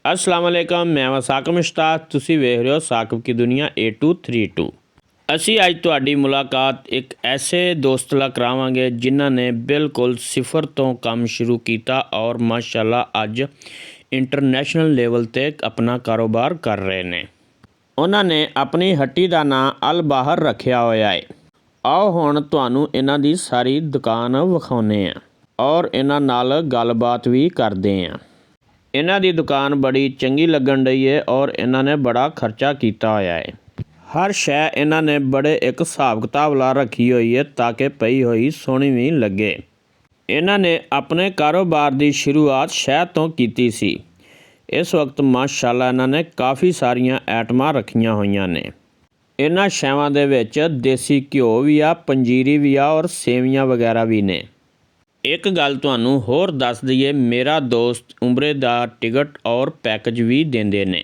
अस्सलाम वालेकुम, मैं वां साकिब मुश्ताक। तुसी वेख रहे हो साकिब की दुनिया A232। ਅਸੀਂ ਅੱਜ ਤੁਹਾਡੀ ਮੁਲਾਕਾਤ ਇੱਕ ਐਸੇ ਦੋਸਤ ਨਾਲ ਕਰਾਵਾਂਗੇ ਜਿਨ੍ਹਾਂ ਨੇ ਬਿਲਕੁਲ ਸਿਫਰ ਤੋਂ ਕੰਮ ਸ਼ੁਰੂ ਕੀਤਾ ਔਰ ਮਾਸ਼ਾਅੱਲਾ ਅੱਜ ਇੰਟਰਨੈਸ਼ਨਲ ਲੈਵਲ 'ਤੇ ਆਪਣਾ ਕਾਰੋਬਾਰ ਕਰ ਰਹੇ ਨੇ। ਉਹਨਾਂ ਨੇ ਆਪਣੀ ਹੱਟੀ ਦਾ ਨਾਂ ਅਲ ਬਾਹਰ ਰੱਖਿਆ ਹੋਇਆ ਹੈ। ਆਓ ਹੁਣ ਤੁਹਾਨੂੰ ਇਹਨਾਂ ਦੀ ਸਾਰੀ ਦੁਕਾਨ ਵਿਖਾਉਂਦੇ ਹਾਂ ਔਰ ਇਹਨਾਂ ਨਾਲ ਗੱਲਬਾਤ ਵੀ ਕਰਦੇ ਹਾਂ। ਇਹਨਾਂ ਦੀ ਦੁਕਾਨ ਬੜੀ ਚੰਗੀ ਲੱਗਣ ਰਹੀ ਹੈ ਔਰ ਇਹਨਾਂ ਨੇ ਬੜਾ ਖਰਚਾ ਕੀਤਾ ਹੋਇਆ ਹੈ। ਹਰ ਸ਼ੈ ਇਹਨਾਂ ਨੇ ਬੜੇ ਇੱਕ ਹਿਸਾਬ ਕਿਤਾਬ ਲਾ ਰੱਖੀ ਹੋਈ ਹੈ ਤਾਂ ਕਿ ਪਈ ਹੋਈ ਸੋਹਣੀ ਵੀ ਲੱਗੇ। ਇਹਨਾਂ ਨੇ ਆਪਣੇ ਕਾਰੋਬਾਰ ਦੀ ਸ਼ੁਰੂਆਤ ਸ਼ਹਿਦ ਤੋਂ ਕੀਤੀ ਸੀ। ਇਸ ਵਕਤ ਮਾਸ਼ਾਅੱਲਾ ਇਹਨਾਂ ਨੇ ਕਾਫੀ ਸਾਰੀਆਂ ਆਈਟਮਾਂ ਰੱਖੀਆਂ ਹੋਈਆਂ ਨੇ। ਇਹਨਾਂ ਸ਼ੈਵਾਂ ਦੇ ਵਿੱਚ ਦੇਸੀ ਘਿਓ ਵੀ ਆ, ਪੰਜੀਰੀ ਵੀ ਆ ਔਰ ਸੇਵੀਆਂ ਵਗੈਰਾ ਵੀ ਨੇ। ਇੱਕ ਗੱਲ ਤੁਹਾਨੂੰ ਹੋਰ ਦੱਸ ਦਈਏ, ਮੇਰਾ ਦੋਸਤ ਉਮਰੇ ਦਾ ਟਿਕਟ ਔਰ ਪੈਕੇਜ ਵੀ ਦਿੰਦੇ ਨੇ।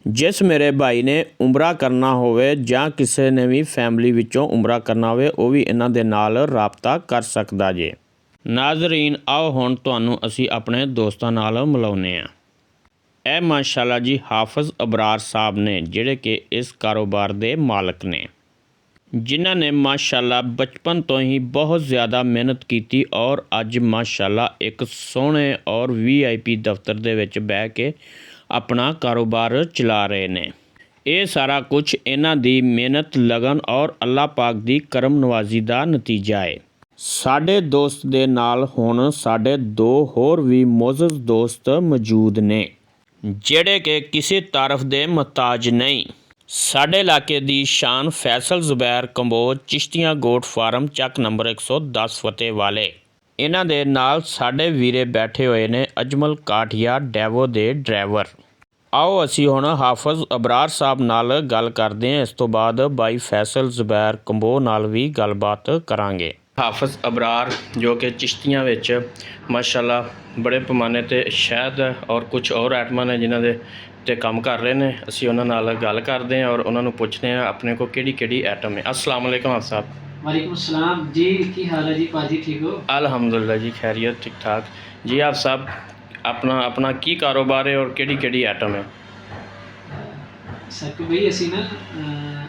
ਜਿਸ ਮੇਰੇ ਭਾਈ ਨੇ ਉਮਰਾ ਕਰਨਾ ਹੋਵੇ ਜਾਂ ਕਿਸੇ ਨੇ ਵੀ ਫੈਮਿਲੀ ਵਿੱਚੋਂ ਉਮਰਾ ਕਰਨਾ ਹੋਵੇ ਉਹ ਵੀ ਇਹਨਾਂ ਦੇ ਨਾਲ ਰਾਬਤਾ ਕਰ ਸਕਦਾ ਜੇ। ਨਾਜ਼ਰੀਨ, ਆਓ ਹੁਣ ਤੁਹਾਨੂੰ ਅਸੀਂ ਆਪਣੇ ਦੋਸਤਾਂ ਨਾਲ ਮਿਲਾਉਂਦੇ ਹਾਂ। ਇਹ ਮਾਸ਼ਾਅੱਲਾ ਜੀ ਹਾਫਿਜ਼ ਅਬਰਾਰ ਸਾਹਿਬ ਨੇ ਜਿਹੜੇ ਕਿ ਇਸ ਕਾਰੋਬਾਰ ਦੇ ਮਾਲਕ ਨੇ, ਜਿਨ੍ਹਾਂ ਨੇ ਮਾਸ਼ਾਅੱਲਾ ਬਚਪਨ ਤੋਂ ਹੀ ਬਹੁਤ ਜ਼ਿਆਦਾ ਮਿਹਨਤ ਕੀਤੀ ਔਰ ਅੱਜ ਮਾਸ਼ਾਅੱਲਾ ਇੱਕ ਸੋਹਣੇ ਔਰ VIP ਦਫ਼ਤਰ ਦੇ ਵਿੱਚ ਬਹਿ ਕੇ ਆਪਣਾ ਕਾਰੋਬਾਰ ਚਲਾ ਰਹੇ ਨੇ। ਇਹ ਸਾਰਾ ਕੁਝ ਇਹਨਾਂ ਦੀ ਮਿਹਨਤ, ਲਗਨ ਔਰ ਅੱਲਾਹ ਪਾਕ ਦੀ ਕਰਮ ਨਵਾਜ਼ੀ ਦਾ ਨਤੀਜਾ ਹੈ। ਸਾਡੇ ਦੋਸਤ ਦੇ ਨਾਲ ਹੁਣ ਸਾਡੇ ਦੋ ਹੋਰ ਵੀ ਮੌਜੂਦ ਦੋਸਤ ਮੌਜੂਦ ਨੇ ਜਿਹੜੇ ਕਿ ਕਿਸੇ ਤਾਰਫ ਦੇ ਮੁਹਤਾਜ ਨਹੀਂ। ਸਾਡੇ ਇਲਾਕੇ ਦੀ ਸ਼ਾਨ ਫੈਸਲ ਜ਼ੁਬੈਰ ਕੰਬੋਜ ਚਿਸ਼ਤੀਆਂ ਗੋਟ ਫਾਰਮ ਚੱਕ ਨੰਬਰ 110 ਫਤਿਹ ਵਾਲੇ। ਇਹਨਾਂ ਦੇ ਨਾਲ ਸਾਡੇ ਵੀਰੇ ਬੈਠੇ ਹੋਏ ਨੇ ਅਜਮਲ ਕਾਠੀਆ ਡੈਵੋ ਦੇ ਡਰਾਈਵਰ। ਆਓ ਅਸੀਂ ਹੁਣ ਹਾਫਿਜ਼ ਅਬਰਾਰ ਸਾਹਿਬ ਨਾਲ ਗੱਲ ਕਰਦੇ ਹਾਂ। ਇਸ ਤੋਂ ਬਾਅਦ ਬਾਈ ਫੈਸਲ ਜ਼ੁਬੈਰ ਕੰਬੋ ਨਾਲ ਵੀ ਗੱਲਬਾਤ ਕਰਾਂਗੇ। ਹਾਫਿਜ਼ ਅਬਰਾਰ ਜੋ ਕਿ ਚਿਸ਼ਤੀਆਂ ਵਿੱਚ ਮਾਸ਼ਾਅੱਲਾ ਬੜੇ ਪੈਮਾਨੇ 'ਤੇ ਸ਼ਹਿਦ ਔਰ ਕੁਝ ਹੋਰ ਆਈਟਮਾਂ ਨੇ ਜਿਨ੍ਹਾਂ ਦੇ 'ਤੇ ਕੰਮ ਕਰ ਰਹੇ ਨੇ। ਅਸੀਂ ਉਹਨਾਂ ਨਾਲ ਗੱਲ ਕਰਦੇ ਹਾਂ ਔਰ ਉਹਨਾਂ ਨੂੰ ਪੁੱਛਦੇ ਹਾਂ ਆਪਣੇ ਕੋਲ ਕਿਹੜੀ ਕਿਹੜੀ ਆਈਟਮ ਹੈ। अस्सलाम वालेकुम आप साहब। वालेकुम अस्सलाम जी, की हाल है जी पाजी, ठीक हो? अल्हम्दुलिल्लाह जी, खैरियत ठीक ठाक जी। आप साहब अपना अपना की कारोबार है और केड़ी केड़ी आइटम है? सर भाई ਅਸੀਂ ਨਾ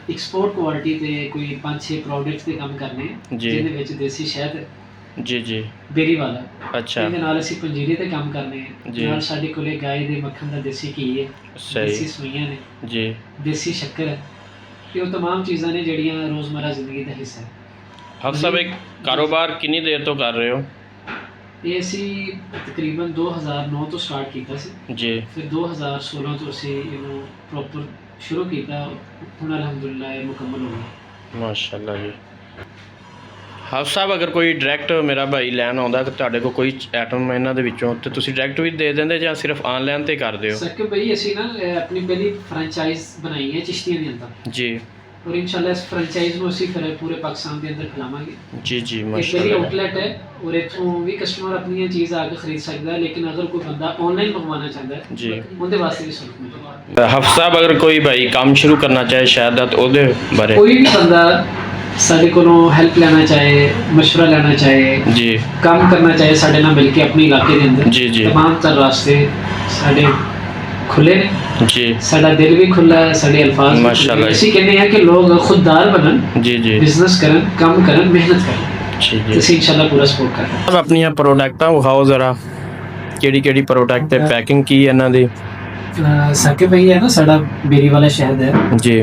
ਐਕਸਪੋਰਟ ਕੁਆਲਿਟੀ ਤੇ ਕੋਈ 5-6 ਪ੍ਰੋਡਕਟਸ ਤੇ ਕੰਮ ਕਰਨੇ ਆ ਜਿਹਦੇ ਵਿੱਚ ਦੇਸੀ ਸ਼ਹਿਦ ਜੀ ਜੀ ਬੇਰੀ ਵਾਲਾ ਅੱਛਾ ਇਹਦੇ ਨਾਲ ਅਸੀਂ ਪੰਜੀਰੀ ਤੇ ਕੰਮ ਕਰਨੇ ਆ। ਨਾਲ ਸਾਡੇ ਕੋਲੇ ਗਾਇ ਦੇ ਮੱਖਣ ਦਾ ਦੇਸੀ ਘੀ ਹੈ, ਦੇਸੀ ਸੂਈਆਂ ਨੇ ਜੀ, ਦੇਸੀ ਸ਼ੱਕਰ ਹੈ। ਇਹ ਉਹ तमाम ਚੀਜ਼ਾਂ ਨੇ ਜਿਹੜੀਆਂ ਰੋਜ਼ਮਰਾ ਜ਼ਿੰਦਗੀ ਦਾ ਹਿੱਸਾ ਹੈ। ਆਪ ਸਭ ਇੱਕ ਕਾਰੋਬਾਰ ਕਿੰਨੀ ਦੇਰ ਤੋਂ ਕਰ ਰਹੇ ਹੋ? ਇਹ ਅਸੀਂ ਤਕਰੀਬਨ 2009 ਤੋਂ ਸਟਾਰਟ ਕੀਤਾ ਸੀ ਜੀ। ਫਿਰ 2016 ਤੋਂ ਅਸੀਂ ਇਹਨੂੰ ਪ੍ਰੋਪਰ ਸ਼ੁਰੂ ਕੀਤਾ। ਹੁਣ ਅਲਹਮਦੁਲਿਲਾ ਇਹ ਮੁਕੰਮਲ ਹੋ ਗਿਆ ਮਾਸ਼ਾਅੱਲਾ ਜੀ। ਹਾਫਿਜ਼ ਸਾਹਿਬ, ਅਗਰ ਕੋਈ ਡਾਇਰੈਕਟ ਮੇਰਾ ਭਾਈ ਲੈਣ ਆਉਂਦਾ ਕਿ ਤੁਹਾਡੇ ਕੋਲ ਕੋਈ ਆਈਟਮ ਇਹਨਾਂ ਦੇ ਵਿੱਚੋਂ ਤੇ ਤੁਸੀਂ ਡਾਇਰੈਕਟ ਵੀ ਦੇ ਦਿੰਦੇ ਜਾਂ ਸਿਰਫ ਆਨਲਾਈਨ ਤੇ ਕਰਦੇ ਹੋ? ਸਰ ਭਾਈ ਅਸੀਂ ਨਾ ਆਪਣੀ ਪਹਿਲੀ ਫਰੈਂਚਾਈਜ਼ ਬਣਾਈ ਹੈ ਚਿਸ਼ਤੀਆਂ ਦੇ ਅੰਦਰ ਜੀ, और इंशाल्लाह इस फ्रेंचाइज ਨੂੰ ਅਸੀਂ ਫਿਰ ਪੂਰੇ ਪਾਕਿਸਤਾਨ ਦੇ ਅੰਦਰ ਖਿਲਾਵਾਂਗੇ ਜੀ ਜੀ ਮਾਸ਼ਾਅੱਲਾ। ਇਹ ਆਊਟਲੈਟ ਹੈ ਔਰ ਇੱਥੋਂ ਵੀ ਕਸਟਮਰ ਆਪਣੀ ਚੀਜ਼ ਆ ਕੇ ਖਰੀਦ ਸਕਦਾ ਹੈ, ਲੇਕਿਨ ਅਗਰ ਕੋਈ ਬੰਦਾ ਆਨਲਾਈਨ ਮੰਗਵਾਉਣਾ ਚਾਹੁੰਦਾ ਹੈ ਜੀ ਉਹਦੇ ਵਾਸਤੇ ਵੀ ਸਹੂਲਤ ਮਿਲੇਗੀ। ਹਾਫਿਜ਼ ਸਾਹਿਬ, ਅਗਰ ਕੋਈ ਭਾਈ ਕੰਮ ਸ਼ੁਰੂ ਕਰਨਾ ਚਾਹੇ ਸ਼ਾਇਦ ਦਾ ਤਾਂ ਉਹਦੇ ਬਾਰੇ ਕੋਈ ਵੀ ਬੰਦਾ ਸਾਡੇ ਕੋਲੋਂ ਹੈਲਪ ਲੈਣਾ ਚਾਹੇ, ਮਸ਼ਵਰਾ ਲੈਣਾ ਚਾਹੇ ਜੀ, ਕੰਮ ਕਰਨਾ ਚਾਹੇ ਸਾਡੇ ਨਾਲ ਮਿਲ ਕੇ ਆਪਣੇ ਇਲਾਕੇ ਦੇ ਅੰਦਰ ਜੀ ਜੀ तमाम तर ਰਾਸਤੇ ਸਾਡੇ खुले ने जी। साडा दिल भी खुला है, साडे अल्फाज माशाअल्लाह इसी कहने हैं कि लोग खुददार बनन जी जी, बिजनेस करन, काम करन, मेहनत करन जी जी। इसी इंशाल्लाह पूरा सपोर्ट कर रहे हैं। अब अपनी प्रोडक्टां विखाओ जरा, केड़ी-केड़ी प्रोडक्ट है, पैकिंग की है इन्हां दी? साके भाई है ना साडा बेरी वाला शहद है जी,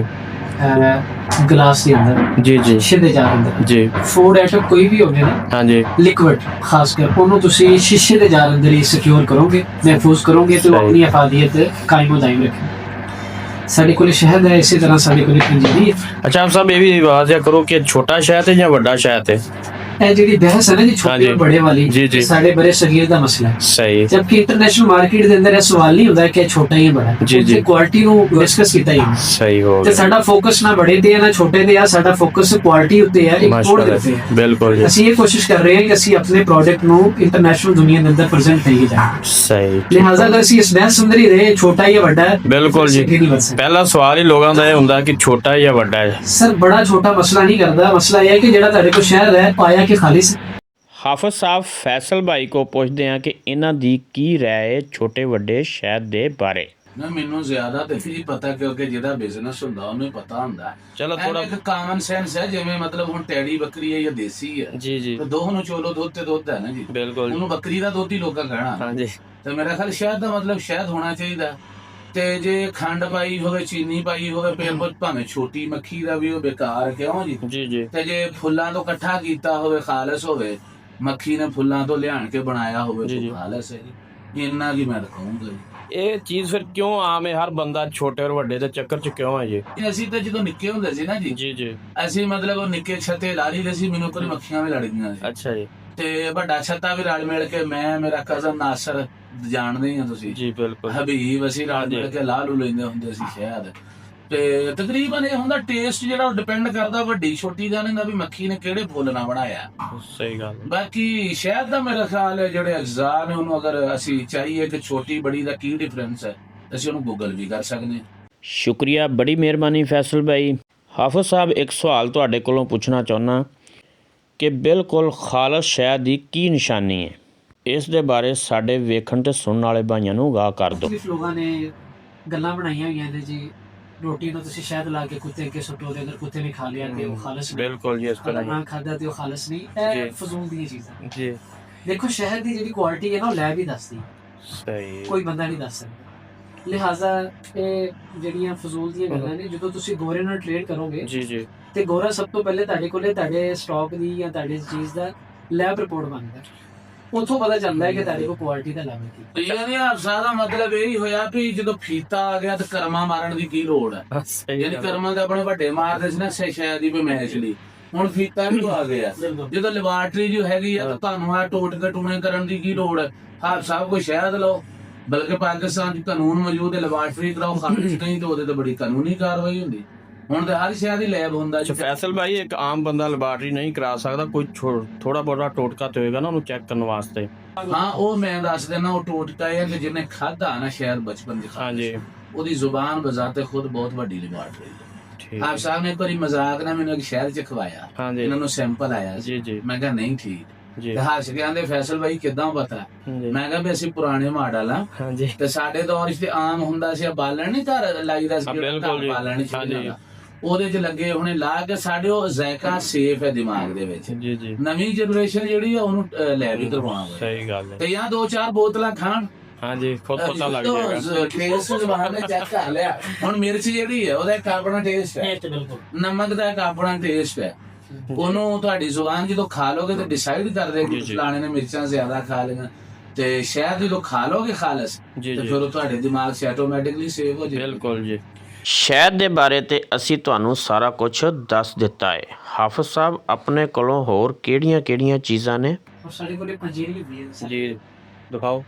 ग्लास के अंदर जी जी शीशे ਦੇ ਜਾਰ ਅੰਦਰ ਜੀ। ਫੂਡ ਆਈਟਮ ਕੋਈ ਵੀ ਹੋਵੇ ਨਾ ਹਾਂਜੀ ਲਿਕਵਿਡ ਖਾਸ ਕਰ ਉਹਨੂੰ ਤੁਸੀਂ ਸ਼ੀਸ਼ੇ ਦੇ ਜਾਰ ਅੰਦਰ ਹੀ ਸਿਕਿਉਰ ਕਰੋਗੇ, ਮਹਿਫੂਜ਼ ਕਰੋਗੇ ਤੇ ਆਪਣੀ ਅਫਾਦੀਅਤ ਕਾਇਮ ਦਾਇਮ ਰੱਖੇ। ਸਾਡੇ ਕੋਲ ਸ਼ਹਿਦ ਹੈ, ਇਸੇ ਤਰ੍ਹਾਂ ਸਾਡੇ ਕੋਲ ਪੰਜੀਰੀ ਹੈ। ਅੱਛਾ ਆਪ ਸਾਹਿਬ, ਇਹ ਵੀ ਵਾਜ਼ਿਆ ਕਰੋ ਕਿ ਛੋਟਾ ਸ਼ਹਿਦ ਹੈ ਜਾਂ ਵੱਡਾ ਸ਼ਹਿਦ ਹੈ? ਇਹ ਜਿਹੜੀ ਬਹਿਸ ਹੈ ਨਾ ਜੀ ਛੋਟੇ ਔਰ ਬੜੇ ਵਾਲੀ, ਸਾਡੇ ਬੜੇ ਸਗੀਰ ਦਾ ਮਸਲਾ ਹੈ ਸਹੀ। ਜਦਕਿ ਇੰਟਰਨੈਸ਼ਨਲ ਮਾਰਕੀਟ ਦੇ ਅੰਦਰ ਇਹ ਸਵਾਲ ਨਹੀਂ ਹੁੰਦਾ ਕਿ ਛੋਟਾ ਹੀ ਬੜਾ ਜੀ ਜੀ, ਕੁਆਲਿਟੀ ਨੂੰ ਡਿਸਕਸ ਕੀਤਾ ਹੀ ਸਹੀ ਹੋ ਗਿਆ। ਤੇ ਸਾਡਾ ਫੋਕਸ ਨਾ ਬੜੇ ਤੇ ਹੈ ਨਾ ਛੋਟੇ ਤੇ ਆ, ਸਾਡਾ ਫੋਕਸ ਕੁਆਲਿਟੀ ਉੱਤੇ ਹੈ, ਇੰਪੋਰਟ ਦੇ ਉੱਤੇ ਹੈ। ਬਿਲਕੁਲ ਜੀ, ਅਸੀਂ ਇਹ ਕੋਸ਼ਿਸ਼ ਕਰ ਰਹੇ ਹਾਂ ਕਿ ਅਸੀਂ ਆਪਣੇ ਪ੍ਰੋਡਕਟ ਨੂੰ ਇੰਟਰਨੈਸ਼ਨਲ ਦੁਨੀਆ ਦੇ ਅੰਦਰ ਪ੍ਰੈਜ਼ੈਂਟ ਕਰੀਏ ਜਾਏ ਸਹੀ। ਲਿਹਾਜ਼ਾ ਅਗਰ ਅਸੀਂ ਇਸ ਬਹਿਸ ਅੰਦਰ ਹੀ ਰਹੇ ਛੋਟਾ ਜਾਂ ਵੱਡਾ ਹੈ, ਬਿਲਕੁਲ ਜੀ ਪਹਿਲਾ ਸਵਾਲ ਹੀ ਲੋਕਾਂ ਦਾ ਇਹ ਹੁੰਦਾ ਕਿ ਛੋਟਾ ਜਾਂ ਵੱਡਾ ਹੈ। ਸਰ ਬੜਾ ਛੋਟਾ ਮਸਲਾ ਨਹੀਂ ਕਰਦਾ, ਮਸਲਾ ਇਹ ਹੈ ਕਿ ਜਿਹੜਾ ਤੁਹਾਡੇ ਕੋਲ ਸ਼ਹਿਰ ਹੈ ਪਾਇਆ ਕਿ ਖਾਲੀ। ਹਾਫਿਜ਼ ਸਾਹਿਬ ਫੈਸਲ ਭਾਈ ਕੋ ਪੁੱਛਦੇ ਹਾਂ ਕਿ ਇਹਨਾਂ ਦੀ ਕੀ ਰਾਏ ਹੈ ਛੋਟੇ ਵੱਡੇ ਸ਼ਹਿਦ ਦੇ ਬਾਰੇ। ਨਾ ਮੈਨੂੰ ਜ਼ਿਆਦਾ ਤੇ ਨਹੀਂ ਪਤਾ ਕਿਉਂਕਿ ਜਿਹਦਾ ਬਿਜ਼ਨਸ ਹੁੰਦਾ ਉਹਨੂੰ ਪਤਾ ਹੁੰਦਾ। ਚਲੋ ਥੋੜਾ ਇੱਕ ਕਾਮਨ ਸੈਂਸ ਹੈ, ਜਿਵੇਂ ਮਤਲਬ ਹੁਣ ਟੈਡੀ ਬੱਕਰੀ ਹੈ ਜਾਂ ਦੇਸੀ ਹੈ, ਜੀ ਜੀ ਤੇ ਦੋਹਾਂ ਨੂੰ ਚੋਲੋ ਦੁੱਧ ਤੇ ਦੁੱਧ ਹੈ ਨਾ ਜੀ, ਬਿਲਕੁਲ ਉਹਨੂੰ ਬੱਕਰੀ ਦਾ ਦੁੱਧ ਹੀ ਲੋਕਾਂ ਕਹਿਣਾ। ਹਾਂਜੀ ਤੇ ਮੇਰਾ ਖਿਆਲ ਸ਼ਹਿਦ ਦਾ ਮਤਲਬ ਸ਼ਹਿਦ ਹੋਣਾ ਚਾਹੀਦਾ। ਤੇ ਜੇ ਖੰਡ ਪਾਈ ਹੋਵੇ, ਚੀਨੀ ਪਾਈ ਹੋਵੇ, ਫਿਰ ਭਾਵੇਂ ਛੋਟੀ ਮੱਖੀ ਦਾ ਵੀ ਉਹ ਬੇਕਾਰ, ਕਿਉਂ ਜੀ? ਜੀ ਜੀ ਤੇ ਜੇ ਫੁੱਲਾਂ ਤੋਂ ਇਕੱਠਾ ਕੀਤਾ ਹੋਵੇ, ਖਾਲਸ ਹੋਵੇ, ਮੱਖੀ ਨੇ ਫੁੱਲਾਂ ਤੋਂ ਲਿਆਣ ਕੇ ਬਣਾਇਆ ਹੋਵੇ, ਜੀ, ਜੀ। ਤਾਂ ਖਾਲਸ ਹੈ ਜੀ। ਇੰਨਾ ਕੀ ਮੈਂ ਕਹੂੰਗਾ ਜੀ। ਇਹ ਚੀਜ਼ ਫਿਰ ਕਿਉਂ ਆਮ ਹੈ? ਹਰ ਬੰਦਾ ਛੋਟੇ ਔਰ ਵੱਡੇ ਦੇ ਚੱਕਰ 'ਚ ਕਿਉਂ ਹੈ ਜੀ? ਅਸੀਂ ਤਾਂ ਜਦੋਂ ਨਿੱਕੇ ਹੁੰਦੇ ਸੀ ਨਾ ਜੀ, ਜੀ ਜੀ ਅਸੀਂ ਮਤਲਬ ਉਹ ਨਿੱਕੇ ਛੱਤੇ ਲਾ ਲਈਦੇ ਸੀ, ਮੈਨੂੰ ਕੋਈ ਮੱਖੀਆਂ ਵੀ ਲੜ ਗਈਆਂ ਸੀ। ਅੱਛਾ ਜੀ ਤੇ ਵੱਡਾ ਛੱਤਾ ਵੀ ਰਲ ਮਿਲ ਕੇ, ਮੈਂ ਮੇਰਾ ਕਜ਼ਨ ਨਾਸਰ, ਜਾਣਦੇ ਹੀ ਆ ਤੁਸੀਂ, ਜੀ ਬਿਲਕੁਲ ਹਬੀਬ, ਅਸੀਂ ਰਲ ਮਿਲ ਕੇ ਲਾਹ ਲੂ ਲੈਂਦੇ ਹੁੰਦੇ ਸੀ ਸ਼ਹਿਦ। ਤੇ ਤਕਰੀਬਨ ਇਹ ਹੁੰਦਾ ਟੇਸਟ ਜਿਹੜਾ ਉਹ ਡਿਪੈਂਡ ਕਰਦਾ ਵੱਡੀ ਛੋਟੀ ਦਾ ਨਹੀਂ, ਵੀ ਮੱਖੀ ਨੇ ਕਿਹੜੇ ਫੁੱਲ ਨਾਲ ਬਣਾਇਆ। ਸਹੀ ਗੱਲ ਹੈ। ਬਾਕੀ ਸ਼ਹਿਦ ਦਾ ਮੇਰਾ ਖਿਆਲ ਹੈ ਜਿਹੜੇ ਅਜਜ਼ਾ ਨੇ, ਉਹਨੂੰ ਅਗਰ ਅਸੀਂ ਚਾਹੀਏ ਕਿ ਛੋਟੀ ਬੜੀ ਦਾ ਕੀ ਡਿਫਰੈਂਸ ਹੈ, ਅਸੀਂ ਉਹਨੂੰ ਗੂਗਲ ਵੀ ਕਰ ਸਕਦੇ ਹਾਂ। ਸ਼ੁਕਰੀਆ, ਬੜੀ ਮਿਹਰਬਾਨੀ ਫੈਸਲ ਭਾਈ। ਹਾਫਿਜ਼ ਸਾਹਿਬ, ਇੱਕ ਸਵਾਲ ਤੁਹਾਡੇ ਕੋਲੋਂ ਪੁੱਛਣਾ ਚਾਹੁੰਦਾ ਕਿ ਬਿਲਕੁਲ ਖਾਲਸ ਸ਼ਹਿਦ ਦੀ ਕੀ ਨਿਸ਼ਾਨੀ ਹੈ? ਇਸ ਦੇ ਬਾਰੇ ਸਾਡੇ ਵੇਖਣ ਤੇ ਸੁਣਨ ਵਾਲੇ ਭਾਈਆਂ ਨੂੰ ਅਗਾਹ ਕਰ ਦਿਓ। ਕੁਝ ਲੋਕਾਂ ਨੇ ਗੱਲਾਂ ਬਣਾਈਆਂ ਹੋਈਆਂ ਨੇ ਜੀ, ਰੋਟੀ ਨੂੰ ਤੁਸੀਂ ਸ਼ਹਿਦ ਲਾ ਕੇ ਕੁੱਤੇ ਅੱਗੇ ਸੁੱਟੋ, ਤੇ ਅਗਰ ਕੁੱਤੇ ਨੇ ਖਾ ਲਿਆ ਤੇ ਉਹ ਖਾਲਸ ਨਹੀਂ, ਬਿਲਕੁਲ ਜੀ, ਇਸ ਅਗਰ ਤਰ੍ਹਾਂ ਨਾ ਖਾਧਾ ਤੇ ਉਹ ਖਾਲਸ ਨਹੀਂ। ਇਹ ਫਜ਼ੂਲ ਦੀਆਂ ਚੀਜ਼ਾਂ ਜੀ। ਦੇਖੋ, ਸ਼ਹਿਦ ਦੀ ਜਿਹੜੀ ਕੁਆਲਿਟੀ ਹੈ ਨਾ, ਉਹ ਲੈਬ ਹੀ ਦੱਸਦੀ, ਸਹੀ ਕੋਈ ਬੰਦਾ ਨਹੀਂ ਦੱਸ ਸਕਦਾ। ਲਿਹਾਜ਼ਾ ਇਹ ਜਿਹੜੀਆਂ ਫਜ਼ੂਲ ਦੀਆਂ ਗੱਲਾਂ ਨੇ, ਜਦੋਂ ਤੁਸੀਂ ਗੋਰੇ ਨਾਲ ਟ੍ਰੇਡ ਕਰੋਗੇ ਜੀ ਜੀ ਤੇ ਗੋਰਾ ਸਭ ਤੋਂ ਪਹਿਲੇ ਤੁਹਾਡੇ ਕੋਲੇ ਤੁਹਾਡੇ ਸਟਾਕ ਦੀ ਜਾਂ ਤੁਹਾਡੇ ਚੀਜ਼ ਦਾ ਲੈਬ ਰਿਪੋਰਟ ਬਣਦਾ, ਉੱਥੋਂ ਪਤਾ ਚੱਲਦਾ ਹੈ ਕਿ ਤੁਹਾਡੇ ਕੋਲ ਕੁਆਲਿਟੀ ਦਾ ਲੈਵਲ ਕੀ। ਇਹਦੇ ਹਾਦਸਾ ਦਾ ਮਤਲਬ ਇਹ ਹੀ ਹੋਇਆ ਵੀ ਜਦੋਂ ਫੀਤਾ ਆ ਗਿਆ ਤੇ ਕਰਮਾ ਮਾਰਨ ਦੀ ਕੀ ਲੋੜ ਹੈ? ਯਾਨੀ ਕਰਮਾ ਦੇ ਆਪਣੇ ਵੱਡੇ ਮਾਰਦੇ ਸੀ ਨਾ ਸ਼ਾਇਦ ਹੀ ਵੀ ਮੈਚ ਲਈ, ਹੁਣ ਫੀਤਾ ਵੀ ਆ ਗਿਆ। ਜਦੋਂ ਲੈਬਾਰਟਰੀ ਜੋ ਹੈਗੀ ਆ ਤਾਂ ਤੁਹਾਨੂੰ ਆ ਟੋਟ ਕੇ ਟੂਣੇ ਕਰਨ ਦੀ ਕੀ ਲੋੜ ਹੈ? ਹਰ ਸਭ ਕੁਝ ਸ਼ਹਿਦ ਲਓ, ਬਲਕਿ ਪਾਕਿਸਤਾਨ 'ਚ ਕਾਨੂੰਨ ਮੌਜੂਦ ਹੈ, ਲੈਬਾਰਟਰੀ ਕਰਾਓ, ਖਾਰਜ ਨਹੀਂ ਤੇ ਉਹਦੇ ਤੇ ਬੜੀ ਕਾਨੂੰਨੀ ਕਾਰਵਾਈ ਹੁੰਦੀ। ਹੁਣ ਤੇ ਹਰ ਸ਼ਹਿਦ ਹੀ ਲੈਬ ਹੁੰਦਾ। ਫੈਸਲ ਭਾਈ, ਇੱਕ ਆਮ ਬੰਦਾ ਲੈਬਾਰਟਰੀ ਨਹੀਂ ਕਰਾ ਸਕਦਾ, ਕੋਈ ਥੋੜਾ ਬਹੁਤਾ ਟੋਟਕਾ ਤੇ ਹੋਏਗਾ ਨਾ ਉਹਨੂੰ ਚੈੱਕ ਕਰਨ ਵਾਸਤੇ? ਹਾਂ, ਉਹ ਮੈਂ ਦੱਸ ਦੇਣਾ, ਉਹ ਟੋਟਕਾ ਹੈ ਕਿ ਜਿਹਨੇ ਖਾਧਾ ਨਾ ਸ਼ਹਿਦ ਬਚਪਨ ਚ, ਹਾਂਜੀ, ਉਹਦੀ ਜ਼ੁਬਾਨ ਬਜ਼ਾਤੇ ਖੁਦ ਬਹੁਤ ਵੱਡੀ ਲੈਬਾਰਟਰੀ ਹੈ। ਆਪ ਸਾਹਿਬ ਨੇ ਇੱਕ ਵਾਰੀ ਮਜ਼ਾਕ ਨਾਲ ਮੈਨੂੰ ਇੱਕ ਸ਼ਹਿਰ ਚ ਖਵਾਇਆ, ਇਹਨਾਂ ਨੂੰ ਸੈਂਪਲ ਆਇਆ ਜੀ ਜੀ, ਮੈਂ ਕਿਹਾ ਨਹੀਂ ਠੀਕ ਜੀ, ਹੱਸ ਕੇ ਆਂਦੇ ਫੈਸਲ ਭਾਈ ਕਿੱਦਾਂ ਪਤਾ? ਮੈਂ ਕਿਹਾ ਵੀ ਅਸੀਂ ਪੁਰਾਣੇ ਮਾਡਲ ਆ, ਹਾਂਜੀ, ਤੇ ਸਾਡੇ ਦੌਰ ਚ ਤੇ ਆਮ ਹੁੰਦਾ ਸੀ ਬਾਲਣ ਨਹੀਂ ਘਰ ਲਾਈਦਾ ਸੀ, ਬਾਲਣ ਨਹੀਂ ਚਾਹੀਦਾ, ਉਹਦੇ ਚ ਲੱਗੇ ਹੁਣੇ ਲਾ ਕੇ ਸਾਡੇ ਉਹ ਜ਼ਾਇਕਾ ਸੇਫ ਹੈ ਦਿਮਾਗ ਦੇ ਵਿੱਚ। ਜੀ ਜੀ, ਨਵੀਂ ਜਨਰੇਸ਼ਨ ਜਿਹੜੀ ਆ ਉਹਨੂੰ ਲੈ ਵੀ ਕਰਵਾਉਣਾ। ਸਹੀ ਗੱਲ ਹੈ। ਤੇ ਜਾਂ 2-4 ਬੋਤਲਾਂ ਖਾਣ, ਹਾਂਜੀ, ਖੁਦ ਪਤਾ ਲੱਗ ਜਾਏਗਾ। ਟੇਸਟ ਜ਼ਬਾਨ ਨੇ ਚੈੱਕ ਕਰ ਲਿਆ। ਹੁਣ ਮਿਰਚ ਜਿਹੜੀ ਹੈ ਉਹਦਾ ਇੱਕ ਆਪਣਾ ਟੇਸਟ ਹੈ, ਨਮਕ ਦਾ ਇੱਕ ਆਪਣਾ ਟੇਸਟ ਹੈ। ਉਹਨੂੰ ਤੁਹਾਡੀ ਜ਼ੁਬਾਨ ਜਦੋਂ ਖਾ ਲੋਗੇ ਤੇ ਡਿਸਾਈਡ ਕਰਦੇ ਕਿ ਫਲਾਣੇ ਨੇ ਮਿਰਚਾਂ ਜ਼ਿਆਦਾ ਖਾ ਲਈਆਂ, ਤੇ ਸ਼ਾਇਦ ਜਦੋਂ ਖਾ ਲੋਗੇ ਖਾਲਸ ਤੇ ਫਿਰ ਉਹ ਤੁਹਾਡੇ ਦਿਮਾਗ 'ਚ ਆਟੋਮੈਟਿਕਲੀ ਸੇਵ ਹੋ ਜਾਏ। ਬਿਲਕੁਲ ਜੀ। ਸ਼ਹਿਦ ਦੇ ਬਾਰੇ ਤੇ ਅਸੀਂ ਤੁਹਾਨੂੰ ਸਾਰਾ ਕੁਝ ਦੱਸ ਦਿੱਤਾ ਹੈ। ਹਾਫਿਜ਼ ਸਾਹਿਬ, ਆਪਣੇ ਕੋਲੋਂ ਹੋਰ ਕਿਹੜੀਆਂ ਚੀਜ਼ਾਂ ਨੇ? ਸਾਡੇ ਕੋਲੇ ਪੰਜੀਰੀ ਵੀ ਹੈ ਜੀ, ਦਿਖਾਓ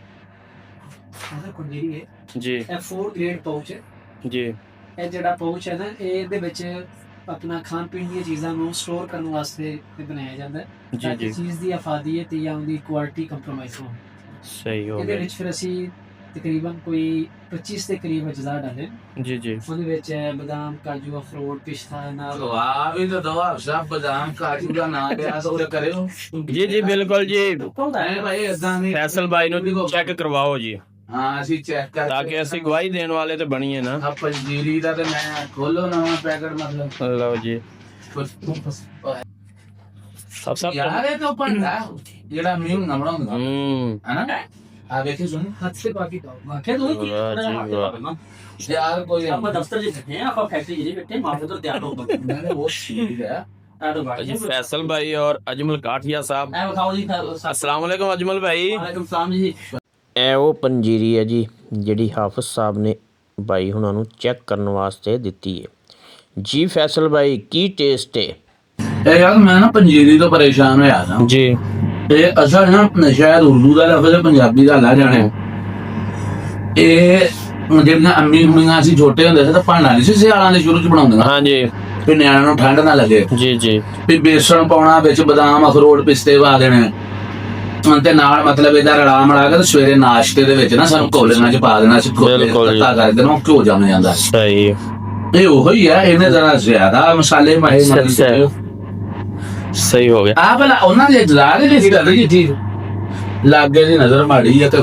ਪੰਜੀਰੀ ਹੈ ਜੀ। ਇਹ 4 ਗ੍ਰੇਡ ਪਾਊਚ ਹੈ ਜੀ। ਇਹ ਜਿਹੜਾ ਪਾਊਚ ਹੈ ਨਾ, ਇਹਦੇ ਵਿੱਚ ਆਪਣਾ ਖਾਣ ਪੀਣ ਦੀਆਂ ਚੀਜ਼ਾਂ ਨੂੰ ਸਟੋਰ ਕਰਨ ਵਾਸਤੇ ਬਣਾਇਆ ਜਾਂਦਾ ਹੈ, ਜੀ ਜੀ, ਚੀਜ਼ ਦੀ ਅਫਾਦੀਅਤ ਜਾਂ ਉਹਦੀ ਕੁਆਲਿਟੀ ਕੰਪਰੋਮਾਈਜ਼ ਹੋ। ਸਹੀ ਹੋ ਇਹਦੇ ਗਿਆ ਵਿੱਚ ਫਿਰ ਅਸੀਂ ਤਕਰੀਬਨ ਕੋਈ 25 ਦੇ ਕਰੀਬ ਅਜਜ਼ਾ ਡਾਲੇ। ਜੀ ਜੀ, ਉਹਦੇ ਵਿੱਚ ਬਦਾਮ, ਕਾਜੂ, ਅਖਰੋਟ, ਪਿਸਤਾ ਨਾਲ। ਵਾਹ ਵੀ ਤਾਂ ਦਵਾ ਸਭ ਬਦਾਮ ਕਾਜੂ ਦਾ ਨਾਮ ਲਿਆ ਸੋ ਕਰਿਓ। ਜੀ ਜੀ, ਬਿਲਕੁਲ ਜੀ। ਐ ਭਾਈ ਇਦਾਂ ਨਹੀਂ, ਫੈਸਲ ਭਾਈ ਨੂੰ ਚੈੱਕ ਕਰਵਾਓ ਜੀ। ਹਾਂ, ਅਸੀਂ ਚੈੱਕ ਕਰ ਤਾਂ ਕਿ ਅਸੀਂ ਗਵਾਹੀ ਦੇਣ ਵਾਲੇ ਤੇ ਬਣੀਏ ਨਾ। ਆ ਪੰਜੀਰੀ ਦਾ ਤੇ ਮੈਂ ਖੋਲੋ ਨਵਾਂ ਪੈਕਟ ਮਤਲਬ। ਲਓ ਜੀ। ਸਭ ਯਾਰ ਇਹ ਤਾਂ ਪੰਡਾ ਜਿਹੜਾ ਮੀਂਹ ਨਾ ਬਣਾਉਂਦਾ ਹਨਾ। ਆ ਵੇਖੀ ਸੁਣ ਹੱਥ ਸੇ ਬਾਕੀ ਦੋ ਵਾਕੇ ਦੋ ਯਾਰ ਕੋਈ ਆਪਾਂ ਦਫ਼ਤਰ ਚ ਬੈਠੇ ਆ, ਆਪਾਂ ਫੈਕਟਰੀ ਜਿਹੜੀ ਬੈਠੇ ਮਾਫ ਤੋਂ ਤਿਆਰ ਹੋ ਗਏ। मैंने वो सीख है जी। फैसल भाई और अजमल काठिया साहब, अस्सलाम वालेकुम अजमल भाई। ਵਾਲੇਕੁਮ ਸਲਾਮ ਜੀ। ਇਹ ਉਹ ਪੰਜੀਰੀ ਹੈ ਜੀ ਜਿਹੜੀ ਹਾਫਿਜ਼ ਸਾਹਿਬ ਨੇ ਭਾਈ ਹੁਣਾਂ ਨੂੰ ਚੈੱਕ ਕਰਨ ਵਾਸਤੇ ਦਿੱਤੀ ਹੈ ਜੀ। ਫੈਸਲ ਭਾਈ, ਕੀ ਟੇਸਟ ਹੈ? ਇਹ ਯਾਰ ਮੈਂ ਨਾ ਪੰਜੀਰੀ ਤੋਂ ਪਰੇਸ਼ਾਨ ਹੋਇਆ ਨਾ ਜੀ। ਤੇ ਅਸਲ ਨਾ ਸ਼ਾਇਦ ਉਰਦੂ ਦਾ ਲਫ਼ਜ਼ ਹੈ, ਪੰਜਾਬੀ ਦਾ ਲਾ ਜਾਣੇ। ਇਹ ਜਿਹੜੀਆਂ ਅੰਮੀ ਹੁਣੀਆਂ ਅਸੀਂ ਛੋਟੇ ਹੁੰਦੇ ਸੀ ਤਾਂ ਭਾਂਡਾ ਨਹੀਂ ਸੀ ਸਿਆਲਾਂ ਦੇ ਸ਼ੁਰੂ ਚ ਬਣਾਉਂਦੀਆਂ। ਹਾਂਜੀ। ਵੀ ਨਿਆਣਿਆਂ ਨੂੰ ਠੰਡ ਨਾ ਲੱਗੇ। ਜੀ ਜੀ। ਵੀ ਬੇਸਣ ਪਾਉਣਾ ਵਿੱਚ, ਬਦਾਮ, ਅਖਰੋਟ, ਪਿਸਤੇ ਪਾ ਦੇਣੇ ਤੇ ਨਾਲ ਮਤਲਬ ਇਹਦਾ ਰਲਾ ਮਲਾ ਕੇ ਸਵੇਰੇ ਨਾਸ਼ਤੇ ਦੇ ਵਿੱਚ ਨਾ ਸਾਨੂੰ ਕੋਲਿਆਂ 'ਚ ਪਾ ਦੇਣਾ ਸੀ। ਕੱਤਾ ਕਰ ਦੇਣਾ, ਉਹ ਘਿਓ ਜੰਮ ਜਾਂਦਾ। ਸਹੀ। ਇਹ ਉਹੀ ਹੈ, ਇਹਨੇ ਜ਼ਰਾ ਜ਼ਿਆਦਾ ਮਸਾਲੇ ਮਾਰੇ। ਸਹੀ ਹੋ ਗਿਆ। ਆ ਭਲਾ ਉਹਨਾਂ ਦੇ ਜਲਾ ਦੇ ਨਹੀਂ ਸੀ ਕਰਦੇ ਜੀ, ਠੀਕ ਲੱਗੇ ਦੀ ਨਜ਼ਰ ਮਾੜੀ ਆ ਤੇ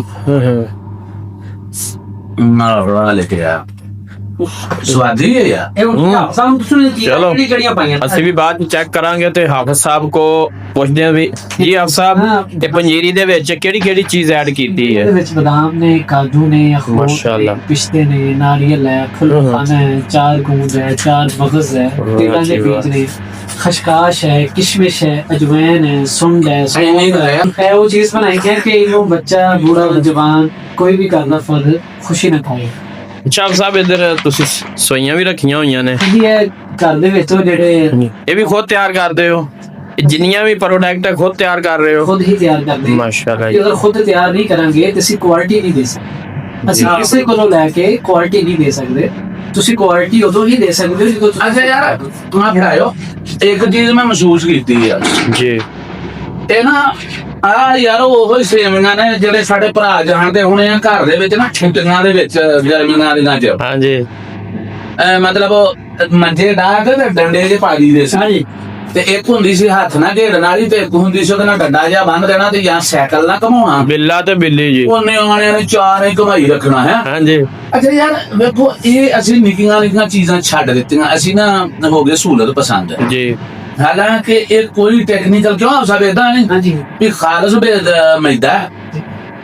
ਨਾ ਲਿਖਿਆ ਸਵਾਦੀ ਹੈ ਯਾਰ ਇਹ ਹੁਣ ਸਾਨੂੰ ਤੁਸੀਂ ਚਲੋ। ਕਿਹੜੀਆਂ ਪਾਈਆਂ ਅਸੀਂ ਵੀ ਬਾਅਦ ਚ ਚੈੱਕ ਕਰਾਂਗੇ ਤੇ ਹਾਫਿਜ਼ ਸਾਹਿਬ ਕੋ ਪੁੱਛਦੇ ਹਾਂ ਵੀ ਜੀ ਹਾਫਿਜ਼ ਸਾਹਿਬ ਤੇ ਪੰਜੀਰੀ ਦੇ ਵਿੱਚ ਕਿਹੜੀ ਕਿਹੜੀ ਚੀਜ਼ ਐਡ ਕੀਤੀ ਇਹਦੇ ਹੈ? ਵਿੱਚ ਬਦਾਮ ਨੇ, ਕਾਜੂ ਨੇ, ਅਖਰੋਟ ਮਾਸ਼ਾਅੱਲਾ। ਨੇ, ਪਿਸਤੇ ਨੇ, ਨਾਰੀਅਲ ਹੈ, ਫੁੱਲਖਾਨਾ ਹੈ, 4 ਗੂੰਦ ਹੈ, 4 ਮਗਜ਼ ਹੈ, ਤਿਲਾਂ ਦੇ ਬੀਜ ਨੇ, ਖਸ਼ਕਾਸ਼ है, किशमिश है, अजवाइन है, सुंड है, सौंफ है वो चीज बनाई है कि वो बच्चा बूढ़ा जवान कोई भी करना फल खुशी ना खाए। ਅੱਛਾ ਹਾਫਿਜ਼ ਸਾਹਿਬ ਇੱਧਰ ਤੁਸੀਂ ਸੋਈਆਂ ਵੀ ਰੱਖੀਆਂ ਹੋਈਆਂ ਨੇ, ਜੀ ਇਹ ਘਰ ਦੇ ਵਿੱਚ ਉਹ ਜਿਹੜੇ ਇਹ ਵੀ ਖੁਦ ਤਿਆਰ ਕਰਦੇ ਹੋ? ਇਹ ਜਿੰਨੀਆਂ ਵੀ ਪ੍ਰੋਡਕਟ ਹੈ ਖੁਦ ਤਿਆਰ ਕਰ ਰਹੇ ਹੋ? ਖੁਦ ਹੀ ਤਿਆਰ ਕਰਦੇ ਹਾਂ। ਮਾਸ਼ਾਅੱਲਾ ਜੇ ਅਗਰ ਖੁਦ ਤਿਆਰ ਨਹੀਂ ਕਰਾਂਗੇ ਤੇ ਅਸੀਂ ਕੁਆਲਿਟੀ ਨਹੀਂ ਦੇ ਸਕਦੇ। ਅਸੀਂ ਕਿਸੇ ਕੋਲੋਂ ਲੈ ਕੇ ਕੁਆਲਿਟੀ ਨਹੀਂ ਦੇ ਸਕਦੇ। ਤੁਸੀਂ ਕੁਆਲਿਟੀ ਉਦੋਂ ਹੀ ਦੇ ਸਕਦੇ ਹੋ ਜਦੋਂ ਤੁਸੀਂ ਅੱਛਾ ਯਾਰ ਤੂੰ ਫੜਾਇਓ ਇੱਕ ਚੀਜ਼ ਮੈਂ ਮਹਿਸੂਸ ਕੀਤੀ ਆ ਜੀ। ਇਹ ਨਾ ਆ ਯਾਰ ਉਹ ਹੀ ਸੇਵੀਆਂ ਨੇ ਜਿਹੜੇ ਸਾਡੇ ਭਰਾ ਜਾਣਦੇ ਹੁਣੇ ਆ ਘਰ ਦੇ ਵਿੱਚ ਨਾ ਛੁੱਟੀਆਂ ਦੇ ਵਿੱਚ ਗਰਮੀਆਂ ਦੀਆਂ ਚ ਹਾਂਜੀ ਮਤਲਬ ਉਹ ਮੰਜੇ ਡਾਹ ਕੇ ਤੇ ਡੰਡੇ ਜੇ ਪਾ ਦਈਦੇ ਸੀ ਹਾਂਜੀ ਤੇ ਇੱਕ ਹੁੰਦੀ ਸੀ ਹੱਥ ਨਾਲ ਢੇੜ ਨਾਲ ਹੀ ਤੇ ਇੱਕ ਹੁੰਦੀ ਸੀ ਉਹਦੇ ਨਾਲ ਡੰਡਾ ਜਿਹਾ ਬੰਨ ਦੇਣਾ ਤੇ ਜਾਂ ਸਾਈਕਲ ਨਾਲ ਘਮਾਉਣਾ। ਬਿੱਲਾ ਤੇ ਬਿੱਲੀ ਜੀ। ਉਹਨੇ ਆਣਿਆਂ ਨੇ ਚਾਰ ਹੀ ਘਮਾਈ ਰੱਖਣਾ ਹੈ। ਹਾਂਜੀ ਅੱਛਾ ਯਾਰ ਵੇਖੋ ਇਹ ਅਸੀਂ ਨਿੱਕੀਆਂ ਨਿੱਕੀਆਂ ਚੀਜ਼ਾਂ ਛੱਡ ਦਿੱਤੀਆਂ। ਅਸੀਂ ਨਾ ਹੋ ਗਏ ਸਹੂਲਤ ਪਸੰਦ ਜੀ। ਹਾਲਾਂਕਿ ਇਹ ਕੋਈ ਟੈਕਨੀਕਲ ਕਿਉਂ ਹੋ ਸਕਦਾ ਏਦਾਂ ਨਹੀਂ ਹਾਂਜੀ ਵੀ ਖਾਲਸ ਮੈਦਾ ਹੈ,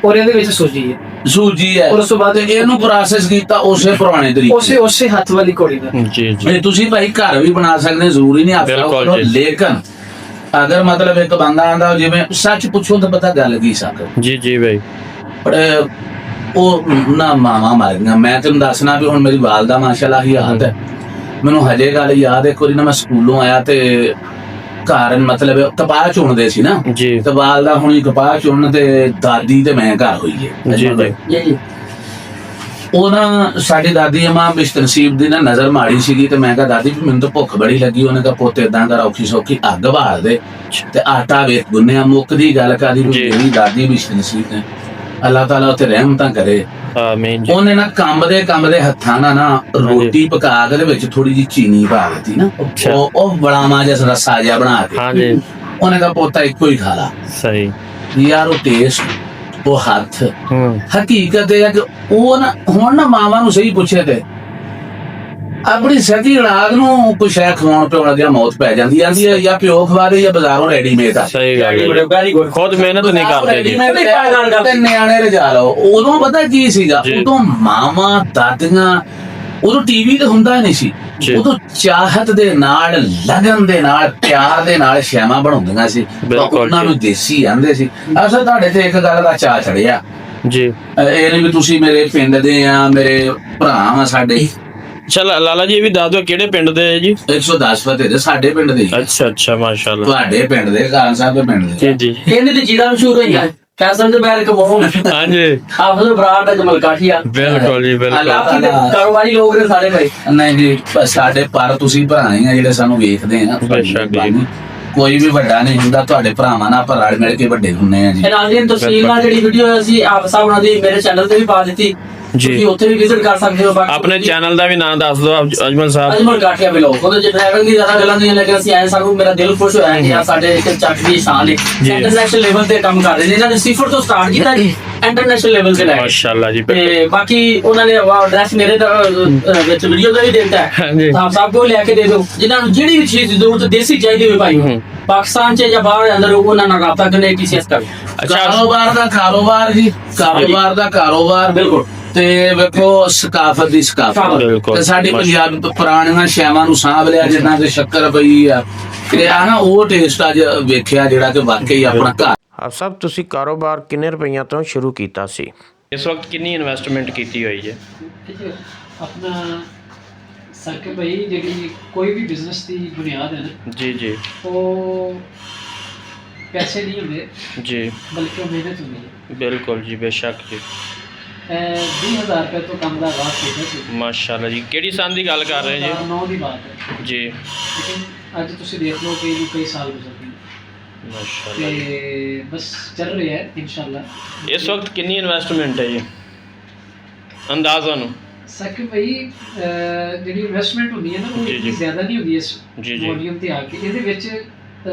ਔਰ ਇਹਦੇ ਵਿੱਚ ਸੂਜੀ ਹੈ ਸੂਜੀ ਹੈ ਔਰ ਉਸ ਤੋਂ ਬਾਅਦ ਇਹਨੂੰ ਪ੍ਰੋਸੈਸ ਕੀਤਾ ਉਸੇ ਪੁਰਾਣੇ ਤਰੀਕੇ ਉਸੇ ਹੱਥ ਵਾਲੀ ਕੋੜੀ ਦਾ। ਜੀ ਜੀ ਇਹ ਤੁਸੀਂ ਭਾਈ ਘਰ ਵੀ ਬਣਾ ਸਕਦੇ ਹੋ, ਜ਼ਰੂਰੀ ਨਹੀਂ ਬਿਲਕੁਲ ਆਪਣਾ ਜੀ। ਲੇਕਿਨ ਅਗਰ ਮਤਲਬ ਇੱਕ ਬੰਦਾ ਆਂਦਾ ਜਿਵੇਂ ਸੱਚ ਪੁੱਛੋ ਤਾਂ ਪਤਾ ਗੱਲ ਕੀ ਸਕਦਾ ਜੀ ਜੀ ਭਾਈ। ਪਰ ਉਹ ਨਾ ਮਾਵਾ ਮਰ ਗਈਆਂ। ਮੈਂ ਤੈਨੂੰ ਦੱਸਣਾ ਵੀ ਹੁਣ ਮੇਰੀ ਵਾਲਦਾ ਮਾਸ਼ਾਅੱਲਾ ਹੀ ਹਾਲਤ ਹੈ। ਮੈਨੂੰ ਹਜੇ ਗੱਲ ਯਾਦ ਹੈ, ਇੱਕ ਵਾਰੀ ਨਾ ਮੈਂ ਸਕੂਲੋਂ ਆਇਆ ਤੇ ਘਰ ਮਤਲਬ ਕਪਾਹ ਚੁਣਦੇ ਸੀ ਨਾ ਜੀ ਤੇ ਵਾਲਦਾ ਹੁਣੀ ਕਪਾਹ ਚੁਣਨ ਤੇ ਦਾਦੀ ਤੇ ਮੈਂ ਘਰ ਹੋਈਏ ਜੀ ਜੀ ਉਹ ਨਾ ਸਾਡੀ ਦਾਦੀ ਮਾਂ ਬਿਸ਼ਤਨਸੀਬ ਦੀ ਨਾ ਨਜ਼ਰ ਮਾੜੀ ਸੀਗੀ ਤੇ ਮੈਂ ਕਿਹਾ ਦਾਦੀ ਵੀ ਮੈਨੂੰ ਤਾਂ ਭੁੱਖ ਬੜੀ ਲੱਗੀ। ਉਹਨੇ ਕਿਹਾ ਪੁੱਤ ਏਦਾਂ ਕਰ ਔਖੀ ਸੌਖੀ ਅੱਗ ਬਾਲ ਦੇ ਤੇ ਆਟਾ ਵੇਖ ਗੁੰਨਿਆ। ਮੁੱਕਦੀ ਗੱਲ ਕਾਦੀ ਵੀ ਜੀ। ਮੇਰੀ ਦਾਦੀ ਬਿਸ਼ਤਨਸੀਬ ਨੇ ਅੱਲਾਹ ਤਾਲਾ ਉੱਤੇ ਰਹਿਮਤਾਂ ਕਰੇ। ਆਮੀਨ ਜੀ। ਉਹਨੇ ਨਾ ਕੰਬਦੇ ਹੱਥਾਂ ਨਾਲ ਨਾ ਰੋਟੀ ਪਕਾ ਕੇ ਦੇ ਵਿੱਚ ਥੋੜੀ ਜਿਹੀ ਚੀਨੀ ਪਾ ਦਿੱਤੀ ਨਾ ਅੱਛਾ। ਉਹ ਬੜਾਮਾ ਜਿਹਾ ਰਸਾ ਜਿਹਾ ਬਣਾ ਕੇ ਹਾਂਜੀ ਉਹਨੇ ਕਿਹਾ ਪੋਤਾ ਇੱਕੋ ਹੀ ਖਾ ਲਾ। ਸਹੀ। ਯਾਰ ਉਹ ਟੇਸਟ ਉਹ ਹੱਥ ਹੂੰ ਹਕੀਕਤ ਇਹ ਹੈ ਕਿ ਉਹ ਨਾ ਹੁਣ ਨਾ ਮਾਵਾਂ ਨੂੰ ਸਹੀ ਪੁੱਛੇ ਤੇ ਆਪਣੀ ਸਹੀ ਔਲਾਦ ਨੂੰ ਕੁਛ ਹੈ ਖਵਾਉਣ ਪਿਆਉਣ ਦੀ ਮੌਤ ਪੈ ਜਾਂਦੀ ਆਂਦੀ ਹੈ ਜਾਂ ਪਿਓ ਖਵਾ ਦੇ ਜਾਂ ਬਾਜ਼ਾਰੋਂ ਰੈਡੀਮੇਡ ਆ। ਸਹੀ ਗੱਲ ਹੈ। Very good. ਖੁਦ ਮਿਹਨਤ ਨਹੀਂ ਕਰਦੇ ਜੀ। ਤੇ ਨਿਆਣੇ ਰਜਾ ਲਓ। ਉਦੋਂ ਪਤਾ ਕੀ ਸੀਗਾ, ਜੀ। ਉਦੋਂ ਮਾਵਾਂ ਦਾਦੀਆਂ ਉਦੋਂ ਟੀਵੀ ਤੇ ਹੁੰਦਾ ਨਹੀਂ ਸੀ। ਜੀ। ਉਦੋਂ ਚਾਹਤ ਦੇ ਨਾਲ ਲਗਨ ਦੇ ਨਾਲ ਪਿਆਰ ਦੇ ਨਾਲ ਸ਼ੈਮਾ ਬਣਾਉਂਦੀਆਂ ਸੀ। ਬਿਲਕੁਲ ਉਹਨਾਂ ਨੂੰ ਜੀ। ਦੇਸੀ ਆਂਦੇ ਸੀ। ਅਸਲ ਤੁਹਾਡੇ ਤੇ ਇੱਕ ਗੱਲ ਦਾ ਚਾਅ ਚੜਿਆ। ਜੀ ਇਹ ਨਹੀਂ ਵੀ ਤੁਸੀਂ ਮੇਰੇ ਪਿੰਡ ਦੇ ਆ, ਮੇਰੇ ਭਰਾ ਆ ਸਾਡੇ। ਚਲ ਲਾਲਾ ਜੀ ਇਹ ਵੀ ਦੱਸ ਦਿਓ ਕਿਹੜੇ ਪਿੰਡ ਦੇ ਹੈ ਜੀ? 110 ਫਤਿਹ ਦੇ ਸਾਡੇ ਪਿੰਡ ਦੇ ਹੀ। ਅੱਛਾ ਅੱਛਾ ਮਾਸ਼ਾਅੱਲਾ। ਤੁਹਾਡੇ ਪਿੰਡ ਦੇ ਕਾਰਨ ਸਾਹਿਬ ਦੇ ਪਿੰਡ ਦੇ। ਜੀ ਜੀ ਇਹਨੇ ਤੇ ਜੀਰਾ ਮਸ਼ਹੂਰ ਹੋਈ ਹੈ ਫੈਸਲ ਦੇ ਬੈਰ ਕਮਾਉਂ ਹਾਂਜੀ ਆਫਸ ਬਰਾੜ ਦਾ ਜਮਲ ਕਾਠੀਆ ਬਿਲਕੁਲ ਜੀ ਬਿਲਕੁਲ। ਅੱਲਾਹ ਕਾਰੋਬਾਰੀ ਲੋਕ ਨੇ ਸਾਰੇ ਭਾਈ। ਨਹੀਂ ਜੀ ਸਾਡੇ ਪਰ ਤੁਸੀਂ ਭਰਾ ਹੀ ਆ ਜਿਹੜੇ ਸਾਨੂੰ ਵੇਖਦੇ ਆ। ਬੇਸ਼ੱਕ ਜੀ। ਕੋਈ ਵੀ ਵੱਡਾ ਨਹੀਂ ਹੁੰਦਾ, ਤੁਹਾਡੇ ਭਰਾਵਾਂ ਨਾਲ ਆਪਾਂ ਰਲ ਮਿਲ ਕੇ ਵੱਡੇ ਹੁੰਨੇ ਆ ਜੀ। ਇਹ ਨਾਲ ਦੀ ਤਸਵੀਰ ਨਾਲ ਜਿਹੜੀ ਵੀਡੀਓ ਅਸੀਂ ਆਪ ਸਾਹਿਬ ਉਹਨਾਂ ਦੀ ਮੇਰੇ ਚੈਨਲ ਤੇ ਵੀ ਪਾ ਦਿੱਤੀ। ਜੀ। ਤੁਸੀਂ ਉੱਥੇ ਵੀ ਵਿਜ਼ਿਟ ਕਰ ਸਕਦੇ ਹੋ। ਬਾਕੀ ਆਪਣੇ ਚੈਨਲ ਦਾ ਵੀ ਨਾਮ ਦੱਸ ਦਿਓ ਅਜਮਲ ਸਾਹਿਬ। ਅਜਮਲ ਕਾਠੀਆ ਵੀ ਲੋਕ ਉਹਦੇ ਚ ਡਰਾਈਵਿੰਗ ਦੀ ਜ਼ਿਆਦਾ ਗੱਲਾਂ ਨਹੀਂ ਲੱਗੀਆਂ ਸੀ। ਐ ਸਾਨੂੰ ਮੇਰਾ ਦਿਲ ਖੁਸ਼ ਹੋਇਆ ਕਿ ਆ ਸਾਡੇ ਇੱਕ ਚੱਕ ਦੀ ਸ਼ਾਨ ਨੇ ਜੀ। ਇੰਟਰਨੈਸ਼ਨਲ ਲੈਵਲ ਤੇ ਕੰਮ ਕਰ ਰਹੇ ਨੇ। ਇਹਨਾਂ ਨੇ ਸਿਫਰ ਤੋਂ ਸਟਾਰਟ ਕੀਤਾ ਇੰਟਰਨੈਸ਼ਨਲ ਲੈਵਲ ਤੇ ਲੈ ਗਏ। ਮਾਸ਼ਾਅੱਲਾ ਜੀ ਤੇ ਬਾਕੀ ਉਹਨਾਂ ਨੇ ਐਡਰੈਸ ਮੇਰੇ ਵਿੱਚ ਵੀਡੀਓ ਦਾ ਵੀ ਦਿੱਤਾ ਹੈ। ਹਾਂਜੀ। ਆਪ ਸਾਹਿਬ ਕੋਲ ਲੈ ਕੇ ਦੇ ਦਿਓ ਜਿਨ੍ਹਾਂ ਨੂੰ ਜਿਹੜੀ ਵੀ ਚੀਜ਼ ਦੀ ਜ਼ਰੂਰਤ ਦੇਸੀ ਚਾਹੀਦੀ ਹੋਵੇ ਭਾਈ ਪਾਕਿਸਤਾਨ ਚ ਜਾਂ ਬਾਹਰ ਅੰਦਰ ਉਹਨਾਂ ਨਾਲ ਰਾਬਤਾ ਕਰਨੇ TCS ਕਰ। ਕਾਰੋਬਾਰ ਦਾ ਕਾਰੋਬਾਰ ਜੀ, ਕਾਰੋਬਾਰ ਦਾ ਕਾਰੋਬਾਰ। ਬਿਲਕੁਲ। ਤੇ ਵੇਖੋ ਸਕਾਫਤ ਦੀ ਸਕਾਫਤ ਬਿਲਕੁਲ। ਤੇ ਸਾਡੀ ਪੰਜਾਬ ਪੁਰਾਣੀਆਂ ਸ਼ੈਵਾਂ ਨੂੰ ਸਾਂਭ ਲਿਆ ਜਿੱਦਾਂ ਕਿ ਸ਼ੱਕਰ ਪਈ ਆ ਤੇ ਆ ਨਾ ਉਹ ਟੇਸਟ ਅੱਜ ਵੇਖਿਆ ਜਿਹੜਾ ਕਿ ਵਾਕਈ ਆਪਣਾ ਘਰ। ਆਪ ਸਭ ਤੁਸੀਂ ਕਾਰੋਬਾਰ ਕਿੰਨੇ ਰੁਪਈਆਂ ਤੋਂ ਸ਼ੁਰੂ ਕੀਤਾ ਸੀ? ਇਸ ਵਕਤ ਕਿੰਨੀ ਇਨਵੈਸਟਮੈਂਟ ਕੀਤੀ ਹੋਈ ਹੈ? ਆਪਣਾ ਸਰਕੇ ਭਾਈ ਜਿਹੜੀ ਕੋਈ ਵੀ ਬਿਜ਼ਨਸ ਦੀ ਬੁਨਿਆਦ ਹੈ ਨਾ ਜੀ ਜੀ ਉਹ ਪੈਸੇ ਨਹੀਂ ਹੁੰਦੇ ਜੀ ਬਲਕਿ ਉਹ ਮਿਹਨਤ ਹੁੰਦੀ ਹੈ। ਬਿਲਕੁਲ ਜੀ ਬੇਸ਼ੱਕ ਜੀ। 20,000 ਰੁਪਏ ਤੋਂ ਕੰਮ ਦਾ ਆਗਾਜ਼ ਕੀਤਾ ਸੀ। ਮਾਸ਼ਾਅੱਲਾ ਜੀ। ਕਿਹੜੀ ਸੰਨ ਦੀ ਗੱਲ ਕਰ ਰਹੇ ਜੀ? 2009 ਦੀ ਬਾਤ ਹੈ ਜੀ ਲੇਕਿਨ ਅੱਜ ਤੁਸੀਂ ਦੇਖ ਲਓ ਕਿ ਕਈ ਸਾਲ ਗੁਜ਼ਰ ਗਏ ਮਾਸ਼ਾਅੱਲਾ ਜੀ। ਤੇ ਬਸ ਚੱਲ ਰਿਹਾ ਹੈ ਇਨਸ਼ਾਅੱਲਾ। ਇਸ ਵਕਤ ਕਿੰਨੀ ਇਨਵੈਸਟਮੈਂਟ ਹੈ ਜੀ ਅੰਦਾਜ਼ਾ ਨੂੰ? ਸਕ ਭਾਈ ਜਿਹੜੀ ਇਨਵੈਸਟਮੈਂਟ ਹੁੰਦੀ ਹੈ ਨਾ ਉਹ ਜੀ, ਜੀ। ਇੰਨੀ ਜ਼ਿਆਦਾ ਨਹੀਂ ਹੁੰਦੀ ਇਸ ਜੀ, ਜੀ। ਵੋਲੀਅਮ ਤੇ ਆ ਕੇ। ਇਹਦੇ ਵਿੱਚ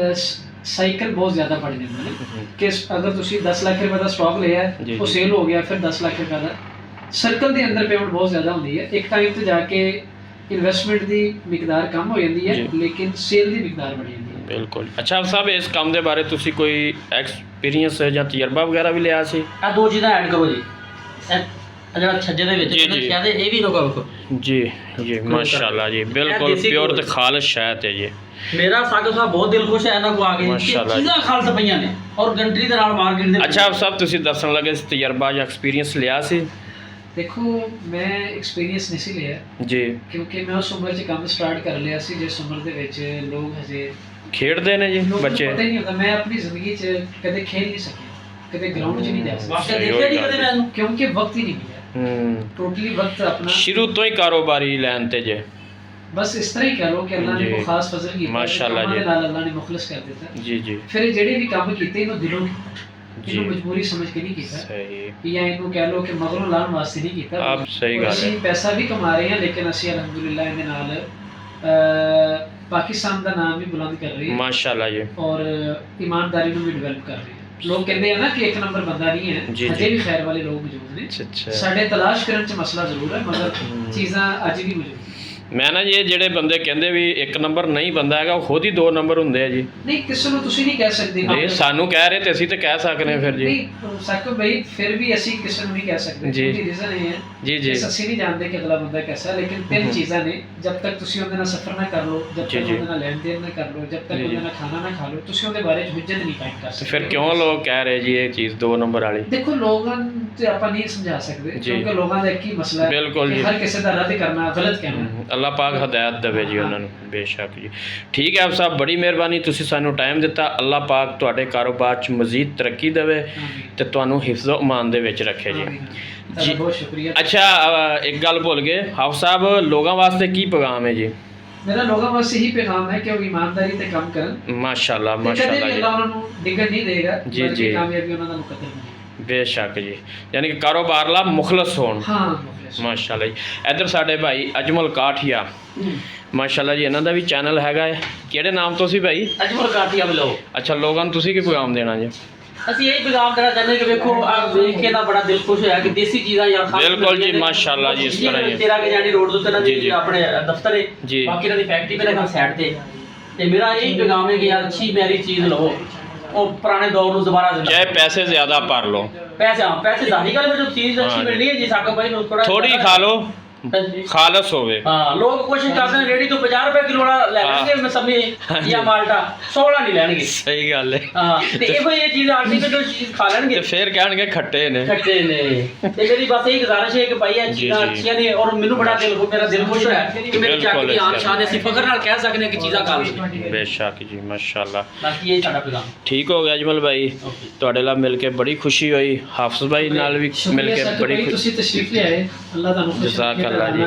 ਸਾਈਕਲ ਬਹੁਤ ਜ਼ਿਆਦਾ ਪੜ ਜਾਂਦੇ ਨੇ ਕਿ ਅਗਰ ਤੁਸੀਂ 10 ਲੱਖ ਰੁਪਏ ਦਾ ਸਟਾਕ ਲਿਆ ਜੀ, ਉਹ ਜੀ। ਸੇਲ ਹੋ ਗਿਆ ਫਿਰ 10 ਲੱਖ ਰੁਪਏ ਦਾ ਸਰਕਲ ਦੇ ਅੰਦਰ ਪੇਮੈਂਟ ਬਹੁਤ ਜ਼ਿਆਦਾ ਹੁੰਦੀ ਹੈ। ਇੱਕ ਟਾਈਮ ਤੇ ਜਾ ਕੇ ਇਨਵੈਸਟਮੈਂਟ ਦੀ ਮਿਕਦਾਰ ਕਮ ਹੋ ਜਾਂਦੀ ਹੈ, ਲੇਕਿਨ ਸੇਲ ਦੀ ਮਿਕਦਾਰ ਬੜੀ ਜਾਂਦੀ ਹੈ। ਬਿਲਕੁਲ। ਅੱਛਾ ਸਾਹਿਬ, ਇਸ ਕੰਮ ਦੇ ਬਾਰੇ ਤੁਸੀਂ ਕੋਈ ਐਕਸਪੀਰੀਅੰਸ ਜਾਂ ਤਜਰਬਾ ਵਗੈਰਾ ਵੀ ਲਿਆ ਸੀ? ਆ ਦੋ ਚੀਜ਼ਾਂ ਐਡ ਕਰੋ ਜੀ, ਜਿਹੜਾ ਛੱਜੇ ਦੇ ਵਿੱਚ ਲਿਖਿਆ ਤੇ ਇਹ ਵੀ ਲੋਕਾਂ ਵੇਖੋ ਜੀ ਜੀ ਮਾਸ਼ਾਅੱਲਾ ਜੀ, ਬਿਲਕੁਲ ਪਿਓਰ ਤੇ ਖਾਲਸ ਸ਼ਹਿਦ ਹੈ ਜੀ। ਮੇਰਾ ਸਾਗਰ ਸਾਹਿਬ ਬਹੁਤ ਦਿਲ ਖੁਸ਼ ਹੈ ਇਹਨਾਂ ਕੋ ਆ ਕੇ, ਚੀਜ਼ਾਂ ਖਾਲਸ ਪਈਆਂ ਨੇ ਔਰ ਗੰਟਰੀ ਦੇ ਨਾਲ ਮਾਰਕੀਟ ਦੇ। ਅੱਛਾ ਸਾਹਿਬ, ਤੁਸੀਂ ਦੱਸਣ ਲੱਗੇ ਤਜਰਬਾ ਜਾਂ ਐਕਸਪੀਰੀਅੰਸ ਲਿਆ ਸੀ? ਦੇਖੋ ਮੈਂ ਐਕਸਪੀਰੀਅੰਸ ਨਹੀਂ ਸੀ ਲਿਆ ਜੀ, ਕਿਉਂਕਿ ਮੈਂ ਉਸ ਉਮਰ 'ਚ ਕੰਮ ਸਟਾਰਟ ਕਰ ਲਿਆ ਸੀ ਜਿਸ ਉਮਰ ਦੇ ਵਿੱਚ ਲੋਕ ਹਜੇ ਖੇਡਦੇ ਨੇ ਜੀ ਬੱਚੇ। ਪਤਾ ਹੀ ਨਹੀਂ ਹੁੰਦਾ। ਮੈਂ ਆਪਣੀ ਜ਼ਿੰਦਗੀ 'ਚ ਕਦੇ ਖੇਡ ਨਹੀਂ ਸਕਿਆ, ਕਦੇ ਗਰਾਊਂਡ 'ਚ ਨਹੀਂ ਜਾ ਸਕਿਆ, ਵਾਕਿਆ ਦੇਖਿਆ ਨਹੀਂ ਕਦੇ ਮੈਨੂੰ, ਕਿਉਂਕਿ ਵਕਤ ਹੀ ਨਹੀਂ ਮਿਲਿਆ। ਟੋਟਲੀ ਵਕਤ ਆਪਣਾ ਸ਼ੁਰੂ ਤੋਂ ਹੀ ਕਾਰੋਬਾਰੀ ਲਾਈਨ ਤੇ ਜੇ। ਬਸ ਇਸ ਤਰ੍ਹਾਂ ਹੀ ਕਹ ਲਓ ਕਿ ਅੱਲਾਹ ਨੇ ਕੋਈ ਖਾਸ ਫਜ਼ਲ ਕੀਤਾ, ਮਾਸ਼ਾਅੱਲਾ ਜੀ, ਨਾਲ ਅੱਲਾਹ ਨੇ ਮੁਖਲਸ ਕਰ ਦਿੱਤਾ। ਜੀ ਜੀ। ਫਿਰ ਇਹ ਜਿਹੜੇ ਵੀ ਕੰਮ ਕੀਤੇ ਇਹਨੂੰ ਦਿਲੋਂ ਕੀਤਾ, ਇਹਨੂੰ ਮਜਬੂਰੀ ਸਮਝ ਕੇ ਨਹੀਂ ਕੀਤਾ। ਸਹੀ। ਜਾਂ ਇਹਨੂੰ ਕਹਿ ਲਓ ਕਿ ਮਗਰੋਂ ਲਾਉਣ ਵਾਸਤੇ ਨਹੀਂ ਕੀਤਾ। ਆਪ ਸਹੀ ਗੱਲ ਹੈ। ਅਸੀਂ ਪੈਸਾ ਵੀ ਕਮਾ ਰਹੇ ਹਾਂ, ਲੇਕਿਨ ਅਸੀਂ ਅਲਹਮਦੁਲਿਲਾ ਇਹਦੇ ਨਾਲ ਪਾਕਿਸਤਾਨ ਦਾ ਨਾਮ ਵੀ ਬੁਲੰਦ ਕਰ ਰਹੇ ਹਾਂ ਮਾਸ਼ਾਅੱਲਾ ਜੀ, ਔਰ ਇਮਾਨਦਾਰੀ ਨੂੰ ਵੀ ਡਿਵੈਲਪ ਕਰ ਰਹੇ ਹਾਂ। ਲੋਕ ਕਹਿੰਦੇ ਆ ਨਾ ਕਿ ਇੱਕ ਨੰਬਰ ਬੰਦਾ ਨਹੀਂ ਹੈ, ਅਜੇ ਵੀ ਖੈਰ ਵਾਲੇ ਲੋਕ ਮੌਜੂਦ ਨੇ। ਸਾਡੇ ਤਲਾਸ਼ ਕਰਨ 'ਚ ਮਸਲਾ ਜ਼ਰੂਰ ਹੈ, ਮਗਰ ਚੀਜ਼ਾਂ ਅੱਜ ਵੀ ਮੌਜੂਦ। ਮੈਂ ਨਾ ਜੀ ਇਹ ਜਿਹੜੇ ਬੰਦੇ ਕਹਿੰਦੇ ਵੀ ਇੱਕ ਨੰਬਰ ਨਹੀਂ ਬੰਦਾ ਹੈਗਾ, ਉਹ ਖੁਦ ਹੀ 2 ਨੰਬਰ ਹੁੰਦੇ ਆ ਜੀ। ਨਹੀਂ, ਕਿਸੇ ਨੂੰ ਤੁਸੀਂ ਨਹੀਂ ਕਹਿ ਸਕਦੇ। ਨਹੀਂ, ਸਾਨੂੰ ਕਹਿ ਰਹੇ ਤੇ ਅਸੀਂ ਤੇ ਕਹਿ ਸਕਦੇ ਹਾਂ ਫਿਰ ਜੀ। ਨਹੀਂ ਸਾਕਬ ਭਾਈ, ਫਿਰ ਵੀ ਅਸੀਂ ਕਿਸੇ ਨੂੰ ਨਹੀਂ ਕਹਿ ਸਕਦੇ। ਜੀ ਰੀਜ਼ਨ ਇਹ ਹੈ ਜੀ ਜੀ, ਅਸੀਂ ਨਹੀਂ ਜਾਣਦੇ ਕਿ ਅਗਲਾ ਬੰਦਾ कैसा, ਲੇਕਿਨ 3 ਚੀਜ਼ਾਂ ਨੇ। ਜਦ ਤੱਕ ਤੁਸੀਂ ਉਹਦੇ ਨਾਲ ਸਫ਼ਰ ਨਾ ਕਰ ਲਓ, ਜਦ ਤੱਕ ਉਹਦੇ ਨਾਲ ਲੈਣ ਦੇਣ ਨਾ ਕਰ ਲਓ, ਜਦ ਤੱਕ ਉਹਦੇ ਨਾਲ ਖਾਣਾ ਨਾ ਖਾ ਲਓ, ਤੁਸੀਂ ਉਹਦੇ ਬਾਰੇ ਹੁਜਤ ਨਹੀਂ ਕਾਇਮ ਕਰ ਸਕਦੇ। ਫਿਰ ਕਿਉਂ ਲੋਕ ਕਹਿ ਰਹੇ ਜੀ ਇਹ ਚੀਜ਼ 2 ਨੰਬਰ ਵਾਲੀ? ਦੇਖੋ ਲੋਕਾਂ ਤੇ ਆਪਾਂ ਨਹੀਂ ਸਮਝਾ ਸਕਦੇ, ਕਿਉਂਕਿ ਲੋਕਾਂ ਦਾ ਇੱਕ ਹੀ ਮਸਲਾ ਹੈ ਕਿ ਹਰ ਕਿਸੇ ਦਾ ਰੱਦ ਕਰਨਾ, ਗਲਤ ਕਹਿਣਾ। ਅੱਲਾਹ ਪਾਕ ਹਦਾਇਤ ਦੇਵੇ ਜੀ ਉਹਨਾਂ ਨੂੰ, ਬੇਸ਼ੱਕ ਜੀ। ਠੀਕ ਹੈ ਆਪ ਸਾਹਿਬ, ਬੜੀ ਮਿਹਰਬਾਨੀ, ਤੁਸੀਂ ਸਾਨੂੰ ਟਾਈਮ ਦਿੱਤਾ। ਅੱਲਾਹ ਪਾਕ ਤੁਹਾਡੇ ਕਾਰੋਬਾਰ 'ਚ ਮਜ਼ੀਦ ਤਰੱਕੀ ਦੇਵੇ ਤੇ ਤੁਹਾਨੂੰ ਹਿਫਜ਼ ਓ ਅਮਾਨ ਦੇ ਵਿੱਚ ਰੱਖੇ ਜੀ। ਜੀ ਬਹੁਤ ਸ਼ੁਕਰੀਆ। ਅੱਛਾ, ਇੱਕ ਗੱਲ ਭੁੱਲ ਗਏ ਹਾਫਿਜ਼ ਸਾਹਿਬ, ਲੋਕਾਂ ਵਾਸਤੇ ਕੀ ਪੈਗਾਮ ਹੈ ਜੀ? ਮੇਰਾ ਲੋਕਾਂ ਵਾਸਤੇ ਇਹੀ ਪੈਗਾਮ ਹੈ ਕਿ ਉਹ ਈਮਾਨਦਾਰੀ ਤੇ ਕੰਮ ਕਰਨ। ਮਾਸ਼ਾਅੱਲਾ ਕਦੇ ਮਾਸ਼ਾਅੱਲਾ ਵੀ ਜੀ, ਅੱਲਾਹ ਉਹਨਾਂ ਨੂੰ ਡਿੱਗਣ ਨਹੀਂ ਦੇਗਾ। ਜੀ ਜੀ, ਕਾਮਯਾਬੀ ਉਹਨਾਂ ਦਾ ਮੁਕੱਦਰ ਹੈ। ਬੇਸ਼ੱਕ ਜੀ, ਯਾਨੀ ਕਿ ਕਾਰੋਬਾਰ ਲਾ ਮੁਖਲਸ ਹੋਣ। ਹਾਂ ਮਾਸ਼ਾਅੱਲਾ ਜੀ। ਇੱਧਰ ਸਾਡੇ ਭਾਈ ਅਜਮਲ ਕਾਠੀਆ, ਮਾਸ਼ਾਅੱਲਾ ਜੀ, ਇਹਨਾਂ ਦਾ ਵੀ ਚੈਨਲ ਹੈਗਾ ਹੈ। ਕਿਹੜੇ ਨਾਮ ਤੋਂ ਸੀ ਭਾਈ? ਅਜਮਲ ਕਾਠੀਆ ਵੱਲੋਂ। ਅੱਛਾ, ਲੋਕਾਂ ਨੂੰ ਤੁਸੀਂ ਕੀ ਪੈਗਾਮ ਦੇਣਾ ਜੀ? ਅਸੀਂ ਇਹ ਪੈਗਾਮ ਦੇਣਾ ਚਾਹੁੰਦੇ ਕਿ ਵੇਖੋ ਆ ਵੇਖ ਕੇ ਤਾਂ ਬੜਾ ਦਿਲ ਖੁਸ਼ ਹੋਇਆ ਕਿ ਦੇਸੀ ਚੀਜ਼ਾਂ ਯਾਰ ਬਿਲਕੁਲ ਜੀ, ਮਾਸ਼ਾਅੱਲਾ ਜੀ, ਇਸ ਤਰ੍ਹਾਂ ਹੀ ਤੇਰਾ ਕੇ ਜਾਨੀ ਰੋਡ ਦੇ ਉੱਤੇ ਨਾ ਜੀ ਆਪਣੇ ਦਫ਼ਤਰ ਹੈ, ਜੀ, ਬਾਕੀ ਇਹਨਾਂ ਦੀ ਫੈਕਟਰੀ ਪਹਿਲੇ ਕੰਮ ਸਾਈਡ ਤੇ ਮੇਰਾ ਇਹ ਪੈਗਾਮ ਹੈ ਕਿ ਯਾਰ ਅੱਛੀ ਮੈਰੀ ਚੀਜ਼ ਲਓ, ਉਹ ਪੁਰਾਣੇ ਦੌਰ ਨੂੰ ਦੁਬਾਰਾ ਜ਼ਿੰਦਾ। ਚਾਹੇ ਪੈਸੇ ਜ਼ਿਆਦਾ ਭਰ ਲਓ, ਪੈਸੇ ਜ਼ਾਹਰੀ ਗੱਲ ਵਿੱਚ ਚੀਜ਼ ਅੱਛੀ ਮਿਲਣੀ ਹੈ ਜੀ। ਸਾਕਬ ਭਾਈ ਨੂੰ ਥੋੜੀ ਖਾ ਲਓ, ਖਾਲਸ ਹੋਵੇ। ਹਾਂ, ਲੋਕ ਕੋਸ਼ਿਸ਼ ਕਰਦੇ ਨੇ ਰੇੜੀ ਤੋਂ 50 ਰੁਪਏ ਕਿਲੋ ਵਾਲਾ ਲੈ ਲੈਣਗੇ ਮਸੰਮੀ ਜਾਂ ਮਾਲਟਾ, 16 ਨਹੀਂ ਲੈਣਗੇ। ਸਹੀ ਗੱਲ ਹੈ। ਹਾਂ, ਤੇ ਇਹੋ ਇਹ ਚੀਜ਼ ਆਰਟੀਫੀਸ਼ੀਅਲ ਚੀਜ਼ ਖਾ ਲੈਣਗੇ ਤੇ ਫਿਰ ਕਹਿਣਗੇ ਖੱਟੇ ਨੇ। ਤੇ ਮੇਰੀ ਬਸ ਇਹ ਗੁਜ਼ਾਰਿਸ਼ ਹੈ ਕਿ ਭਾਈ ਇਹ ਚੀਜ਼ਾਂ ਅੱਛੀਆਂ ਨੇ ਔਰ ਮੈਨੂੰ ਬੜਾ ਮੇਰਾ ਦਿਲ ਖੁਸ਼ ਹੋਇਆ ਕਿ ਮੇਰੇ ਚੱਕ ਦੀ ਆਨ ਸ਼ਾਨ ਅਸੀਂ ਫਖਰ ਨਾਲ ਕਹਿ ਸਕਦੇ ਹਾਂ ਕਿ ਚੀਜ਼ਾਂ ਖਾ ਲਓ। ਬੇਸ਼ੱਕ ਜੀ, ਮਾਸ਼ਾਅੱਲਾ। ਬਾਕੀ ਇਹ ਸਾਡਾ ਪੈਗਾਮ ਠੀਕ ਹੋ ਗਿਆ ਅਜਮਲ ਭਾਈ, ਤੁਹਾਡੇ ਨਾਲ ਮਿਲ ਕੇ ਬੜੀ ਖੁਸ਼ੀ ਹੋਈ। ਹਾਫਿਜ਼ ਭਾਈ ਨਾਲ ਵੀ ਮਿਲ ਕੇ ਬੜੀ ਖੁਸ਼ੀ। ਤੁਸੀਂ ਤਸ਼ਰੀਫ ਲਿਆਏ, ਅੱਲਾਹ ਤੁਹਾਨੂੰ ਜਜ਼ਾਕ ਅੱਲਾਹ ਜੀ,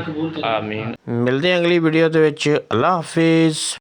ਆਮੀਨ। ਮਿਲਦੇ ਹਾਂ ਅਗਲੀ ਵੀਡੀਓ ਦੇ ਵਿੱਚ। ਅੱਲਾਹ ਹਾਫਿਜ਼।